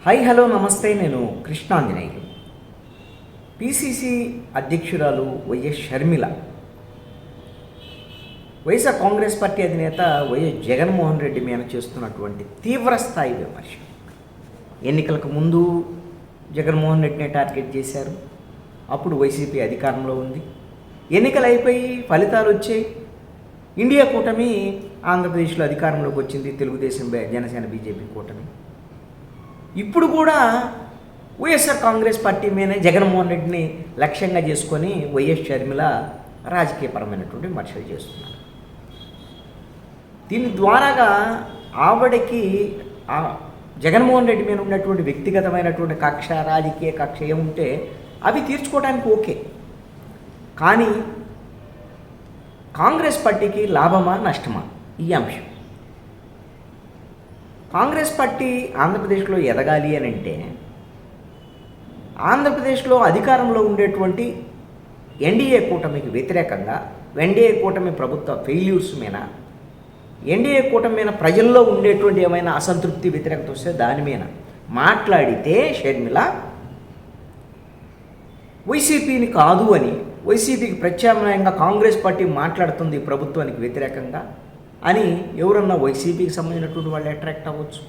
Hi hello నమస్తే. నేను Krishnanjaneyulu. PCC అధ్యక్షురాలు వైఎస్ షర్మిల వైఎస్ఆర్ కాంగ్రెస్ పార్టీ అధినేత వైఎస్ జగన్మోహన్ రెడ్డి మీద చేస్తున్నటువంటి తీవ్రస్థాయి విమర్శ. ఎన్నికలకు ముందు జగన్మోహన్ రెడ్డిని టార్గెట్ చేశారు. అప్పుడు వైసీపీ అధికారంలో ఉంది. ఎన్నికలు అయిపోయి ఫలితాలు వచ్చాయి. ఇండియా కూటమి ఆంధ్రప్రదేశ్లో అధికారంలోకి వచ్చింది. తెలుగుదేశం, జనసేన, బీజేపీ కూటమి. ఇప్పుడు కూడా వైఎస్ఆర్ కాంగ్రెస్ పార్టీ మీద జగన్మోహన్ రెడ్డిని లక్ష్యంగా చేసుకొని వైఎస్ షర్మిల రాజకీయపరమైనటువంటి విమర్శలు చేస్తున్నారు. దీని ద్వారాగా ఆవిడకి జగన్మోహన్ రెడ్డి మీద ఉన్నటువంటి వ్యక్తిగతమైనటువంటి కక్ష, రాజకీయ కక్ష ఏముంటే అవి తీర్చుకోవడానికి ఓకే. కానీ కాంగ్రెస్ పార్టీకి లాభమా నష్టమా ఈ అంశం. కాంగ్రెస్ పార్టీ ఆంధ్రప్రదేశ్లో ఎదగాలి అని అంటే ఆంధ్రప్రదేశ్లో అధికారంలో ఉండేటువంటి ఎన్డీఏ కూటమికి వ్యతిరేకంగా, ఎన్డీఏ కూటమి ప్రభుత్వ ఫెయిల్యూర్స్ మీద, ఎన్డీఏ కూటమి మీద ప్రజల్లో ఉండేటువంటి ఏమైనా అసంతృప్తి, వ్యతిరేకత వస్తే దాని మీద మాట్లాడితే షర్మిల వైసీపీని కాదు అని, వైసీపీకి ప్రత్యామ్నాయంగా కాంగ్రెస్ పార్టీ మాట్లాడుతుంది ప్రభుత్వానికి వ్యతిరేకంగా అని ఎవరన్నా వైసీపీకి సంబంధించినటువంటి వాళ్ళు అట్రాక్ట్ అవ్వచ్చు.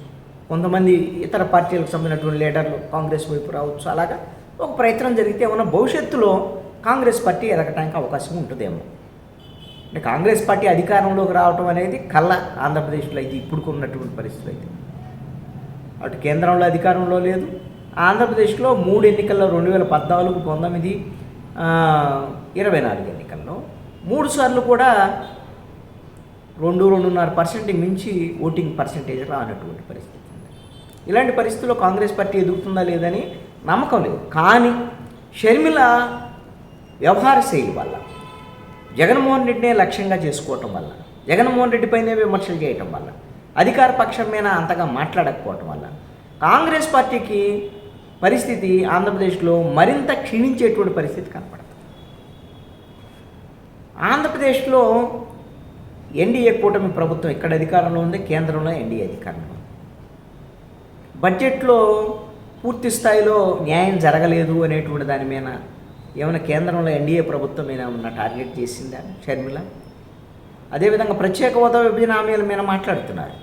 కొంతమంది ఇతర పార్టీలకు సంబంధించినటువంటి లీడర్లు కాంగ్రెస్ వైపు రావచ్చు. అలాగా ఒక ప్రయత్నం జరిగితే ఏమన్నా భవిష్యత్తులో కాంగ్రెస్ పార్టీ ఎదగటానికి అవకాశం ఉంటుందేమో. అంటే కాంగ్రెస్ పార్టీ అధికారంలోకి రావటం అనేది కళ్ళ ఆంధ్రప్రదేశ్లో అయితే ఇప్పుడు ఉన్నటువంటి పరిస్థితులు అయితే. అటు కేంద్రంలో అధికారంలో లేదు. ఆంధ్రప్రదేశ్లో 3 ఎన్నికల్లో 2014, 19, 24 ఎన్నికల్లో 3 సార్లు కూడా 2-2.5% మించి ఓటింగ్ పర్సంటేజ్ రానటువంటి పరిస్థితి ఉంది. ఇలాంటి పరిస్థితుల్లో కాంగ్రెస్ పార్టీ ఎదుగుతుందా లేదని నమ్మకం లేదు. కానీ షర్మిల వ్యవహార శైలి వల్ల, జగన్మోహన్ రెడ్డినే లక్ష్యంగా చేసుకోవటం వల్ల, జగన్మోహన్ రెడ్డిపైనే విమర్శలు చేయటం వల్ల, అధికార పక్షం మీద అంతగా మాట్లాడకపోవటం వల్ల కాంగ్రెస్ పార్టీకి పరిస్థితి ఆంధ్రప్రదేశ్లో మరింత క్షీణించేటువంటి పరిస్థితి కనపడుతుంది. ఆంధ్రప్రదేశ్లో ఎన్డీఏ కూటమి ప్రభుత్వం ఇక్కడ అధికారంలో ఉంది, కేంద్రంలో ఎన్డీఏ అధికారంలో. బడ్జెట్లో పూర్తి స్థాయిలో న్యాయం జరగలేదు అనేటువంటి దాని మీద ఏమైనా కేంద్రంలో ఎన్డీఏ ప్రభుత్వం మీద ఉన్న టార్గెట్ చేసిందా షర్మిల? అదేవిధంగా ప్రత్యేక హోదా విభజన హామీల మీద మాట్లాడుతున్నారు.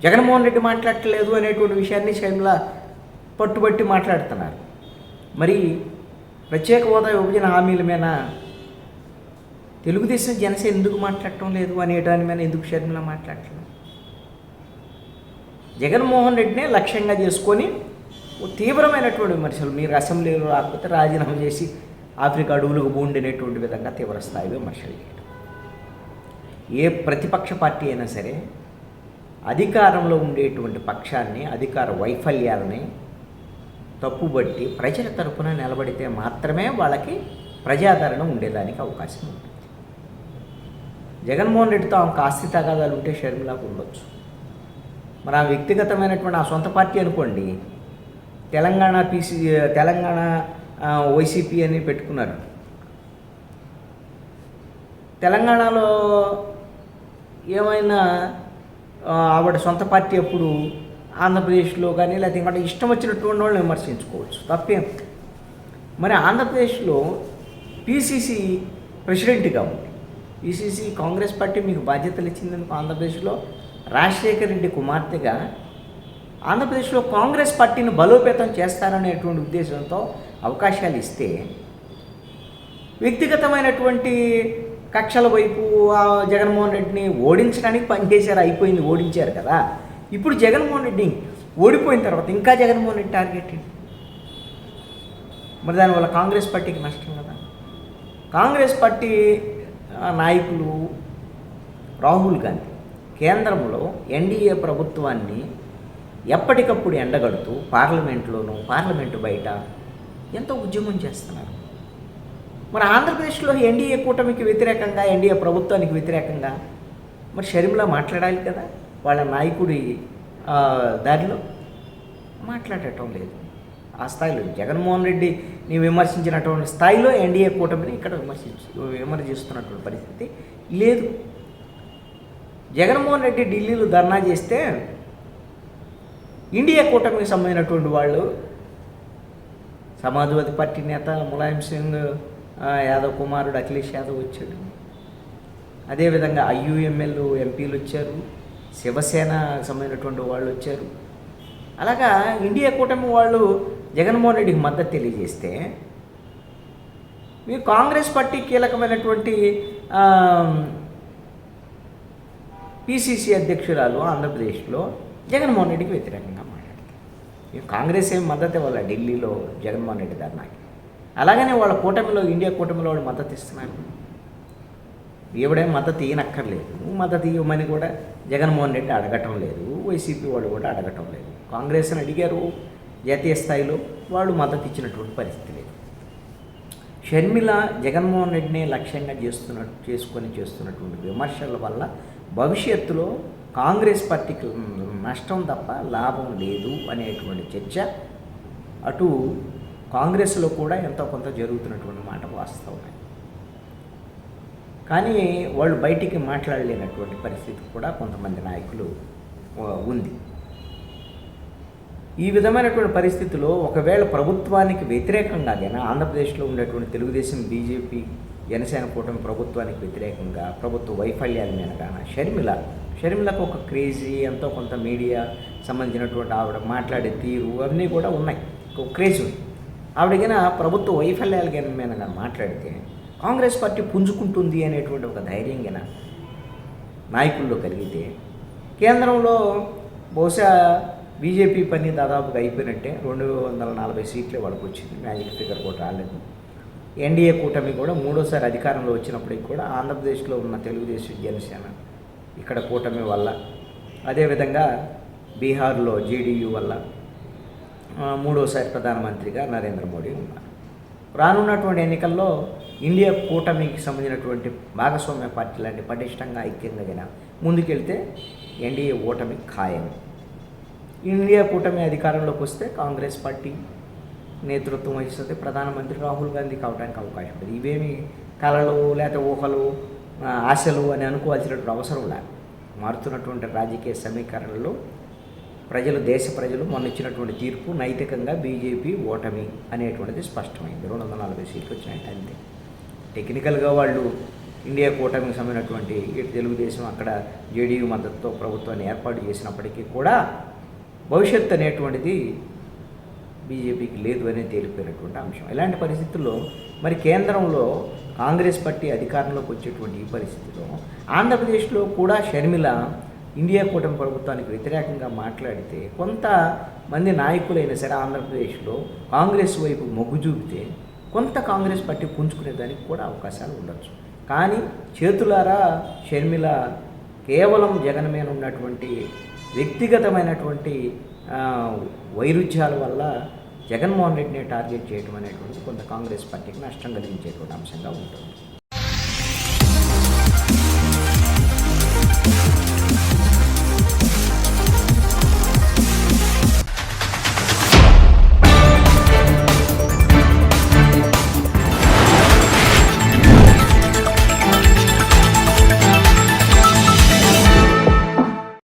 జగన్మోహన్ రెడ్డి మాట్లాడట్లేదు అనేటువంటి విషయాన్ని షర్మిల పట్టుబట్టి మాట్లాడుతున్నారు. మరి ప్రత్యేక హోదా విభజన హామీల మీద తెలుగుదేశం, జనసేన ఎందుకు మాట్లాడటం లేదు అనే దాని మీద ఎందుకు షర్మిల మాట్లాడట్లేదు? జగన్మోహన్ రెడ్డినే లక్ష్యంగా చేసుకొని తీవ్రమైనటువంటి విమర్శలు, మీరు అసెంబ్లీలో రాకపోతే రాజీనామా చేసి ఆఫ్రికా అడవులకు బోండినటువంటి విధంగా తీవ్రస్థాయి విమర్శలు చేయడం. ఏ ప్రతిపక్ష పార్టీ అయినా సరే అధికారంలో ఉండేటువంటి పక్షాన్ని, అధికార వైఫల్యాలని తప్పుబట్టి ప్రజల తరపున నిలబడితే మాత్రమే వాళ్ళకి ప్రజాదరణ ఉండేదానికి అవకాశం ఉంటుంది. జగన్మోహన్ రెడ్డితో ఆమెకు ఆస్తి తగాదాలు ఉంటే షర్మిలకు ఉండొచ్చు. మరి ఆ వ్యక్తిగతమైనటువంటి ఆ సొంత పార్టీ అనుకోండి, తెలంగాణ వైసీపీ అని పెట్టుకున్నారు. తెలంగాణలో ఏమైనా ఆవిడ సొంత పార్టీ అప్పుడు ఆంధ్రప్రదేశ్లో కానీ లేకపోతే ఇంకా ఇష్టం వచ్చినటువంటి వాళ్ళని విమర్శించుకోవచ్చు, తప్పేం. మరి ఆంధ్రప్రదేశ్లో పిసిసి ప్రెసిడెంట్గా ఉంది. పిసిసి కాంగ్రెస్ పార్టీ మీకు బాధ్యతలు ఇచ్చిందనుకో. ఆంధ్రప్రదేశ్లో రాజశేఖర రెడ్డి కుమార్తెగా ఆంధ్రప్రదేశ్లో కాంగ్రెస్ పార్టీని బలోపేతం చేస్తారనేటువంటి ఉద్దేశంతో అవకాశాలు ఇస్తే వ్యక్తిగతమైనటువంటి కక్షల వైపు జగన్మోహన్ రెడ్డిని ఓడించడానికి పనిచేశారు. అయిపోయింది, ఓడించారు కదా. ఇప్పుడు జగన్మోహన్ రెడ్డి ఓడిపోయిన తర్వాత ఇంకా జగన్మోహన్ రెడ్డి టార్గెట్ ఏంటి? మరి దానివల్ల కాంగ్రెస్ పార్టీకి నష్టం కదా. కాంగ్రెస్ పార్టీ నాయకులు రాహుల్ గాంధీ కేంద్రంలో ఎన్డీఏ ప్రభుత్వాన్ని ఎప్పటికప్పుడు ఎండగడుతూ పార్లమెంట్లోనూ, పార్లమెంటు బయట ఎంతో ఉద్యమం చేస్తున్నారు. మరి ఆంధ్రప్రదేశ్లో ఎన్డీఏ కూటమికి వ్యతిరేకంగా, ఎన్డీఏ ప్రభుత్వానికి వ్యతిరేకంగా మరి షర్మిల మాట్లాడాలి కదా. వాళ్ళ నాయకుడి దారిలో మాట్లాడటం లేదు. ఆ స్థాయిలో జగన్మోహన్ రెడ్డిని విమర్శించినటువంటి స్థాయిలో ఎన్డీఏ కూటమిని ఇక్కడ విమర్శిస్తున్నటువంటి పరిస్థితి లేదు. జగన్మోహన్ రెడ్డి ఢిల్లీలో ధర్నా చేస్తే ఇండియా కూటమికి సంబంధించినటువంటి వాళ్ళు సమాజ్వాదీ పార్టీ నేత ములాయం సింగ్ యాదవ్ కుమారుడు అఖిలేష్ యాదవ్ వచ్చాడు. అదేవిధంగా ఐయుఎంఎల్ ఎంపీలు వచ్చారు, శివసేనకు సంబంధించినటువంటి వాళ్ళు వచ్చారు. అలాగా ఇండియా కూటమి వాళ్ళు జగన్మోహన్ రెడ్డికి మద్దతు తెలియజేస్తే మీరు కాంగ్రెస్ పార్టీ కీలకమైనటువంటి పిసిసి అధ్యక్షురాలు ఆంధ్రప్రదేశ్లో జగన్మోహన్ రెడ్డికి వ్యతిరేకంగా మాట్లాడతారు. ఈ కాంగ్రెస్ ఏం మద్దతు ఇవ్వాల ఢిల్లీలో జగన్మోహన్ రెడ్డి ధర్నాకి. అలాగనే వాళ్ళ కూటమిలో ఇండియా కూటమిలో వాళ్ళు మద్దతు ఇస్తున్నారు. ఎవడేం మద్దతు ఇవ్వనక్కర్లేదు, మద్దతు ఇవ్వమని కూడా జగన్మోహన్ రెడ్డి అడగటం లేదు, వైసీపీ వాళ్ళు కూడా అడగటం లేదు. కాంగ్రెస్ని అడిగారు జాతీయ స్థాయిలో, వాళ్ళు మద్దతు ఇచ్చినటువంటి పరిస్థితి లేదు. షర్మిల జగన్మోహన్ రెడ్డిని లక్ష్యంగా చేస్తున్నటువంటి విమర్శల వల్ల భవిష్యత్తులో కాంగ్రెస్ పార్టీకి నష్టం తప్ప లాభం లేదు అనేటువంటి చర్చ అటు కాంగ్రెస్లో కూడా ఎంతో కొంత జరుగుతున్నటువంటి మాట వాస్తవమే. కానీ వాళ్ళు బయటికి మాట్లాడలేనటువంటి పరిస్థితి కూడా కొంతమంది నాయకులు ఉంది. ఈ విధమైనటువంటి పరిస్థితిలో ఒకవేళ ప్రభుత్వానికి వ్యతిరేకంగా ఆంధ్రప్రదేశ్లో ఉండేటువంటి తెలుగుదేశం, బీజేపీ, జనసేన కూటమి ప్రభుత్వానికి వ్యతిరేకంగా ప్రభుత్వ వైఫల్యాల మీద కానీ షర్మిలకు ఒక క్రేజీ, ఎంతో కొంత మీడియా సంబంధించినటువంటి ఆవిడ మాట్లాడే తీరు అవన్నీ కూడా ఉన్నాయి, ఒక క్రేజ్ ఉంది. ఆవిడకైనా ప్రభుత్వ వైఫల్యాల మీద కానీ మాట్లాడితే కాంగ్రెస్ పార్టీ పుంజుకుంటుంది అనేటువంటి ఒక ధైర్యం కానీ నాయకుల్లో కలిగితే కేంద్రంలో బహుశా బీజేపీ పని దాదాపుగా అయిపోయినట్టే. 240 సీట్లే వాళ్ళకి వచ్చింది, మ్యాజిక్ ఫిగర్ కూడా రాలేదు. ఎన్డీఏ కూటమి కూడా మూడోసారి అధికారంలో వచ్చినప్పటికి కూడా ఆంధ్రప్రదేశ్లో ఉన్న తెలుగుదేశం, జనసేన ఇక్కడ కూటమి వల్ల, అదేవిధంగా బీహార్లో జేడీయూ వల్ల మూడోసారి ప్రధానమంత్రిగా నరేంద్ర మోడీ ఉన్నారు. రానున్నటువంటి ఎన్నికల్లో ఇండియా కూటమికి సంబంధించినటువంటి భాగస్వామ్య పార్టీలన్నీ పటిష్టంగా ఐక్యంగా ముందుకెళ్తే ఎన్డీఏ ఓటమి ఖాయం. ఇండియా కూటమి అధికారంలోకి వస్తే కాంగ్రెస్ పార్టీ నేతృత్వం వహిస్తుంది, ప్రధానమంత్రి రాహుల్ గాంధీ కావడానికి అవకాశం ఉంది. ఇవేమి కళలు లేకపోతే ఊహలు, ఆశలు అని అనుకోవాల్సినటువంటి అవసరం లేదు. మారుతున్నటువంటి రాజకీయ సమీకరణలో దేశ ప్రజలు మొన్న ఇచ్చినటువంటి తీర్పు నైతికంగా బీజేపీ ఓటమి అనేటువంటిది స్పష్టమైంది. 240 సీట్లు వచ్చినాయంటే అంతే. టెక్నికల్గా వాళ్ళు ఇండియా కూటమికి సంబంధించినటువంటి తెలుగుదేశం అక్కడ జేడీయూ మద్దతుతో ప్రభుత్వాన్ని ఏర్పాటు చేసినప్పటికీ కూడా భవిష్యత్తు అనేటువంటిది బీజేపీకి లేదు అనేది తేలిపోయినటువంటి అంశం. ఇలాంటి పరిస్థితుల్లో మరి కేంద్రంలో కాంగ్రెస్ పార్టీ అధికారంలోకి వచ్చేటువంటి ఈ పరిస్థితిలో ఆంధ్రప్రదేశ్లో కూడా షర్మిల ఇండియా కూటమి ప్రభుత్వానికి వ్యతిరేకంగా మాట్లాడితే కొంతమంది నాయకులైనా సరే ఆంధ్రప్రదేశ్లో కాంగ్రెస్ వైపు మొగ్గు చూపితే కొంత కాంగ్రెస్ పార్టీ పుంజుకునేదానికి కూడా అవకాశాలు ఉండొచ్చు. కానీ చేతులారా షర్మిల కేవలం జగన్ మీద ఉన్నటువంటి వ్యక్తిగతమైనటువంటి వైరుధ్యాల వల్ల జగన్మోహన్ రెడ్డిని టార్గెట్ చేయడం అనేటువంటిది కొంత కాంగ్రెస్ పార్టీకి నష్టం కలిగించేటువంటి అంశంగా ఉంటుంది.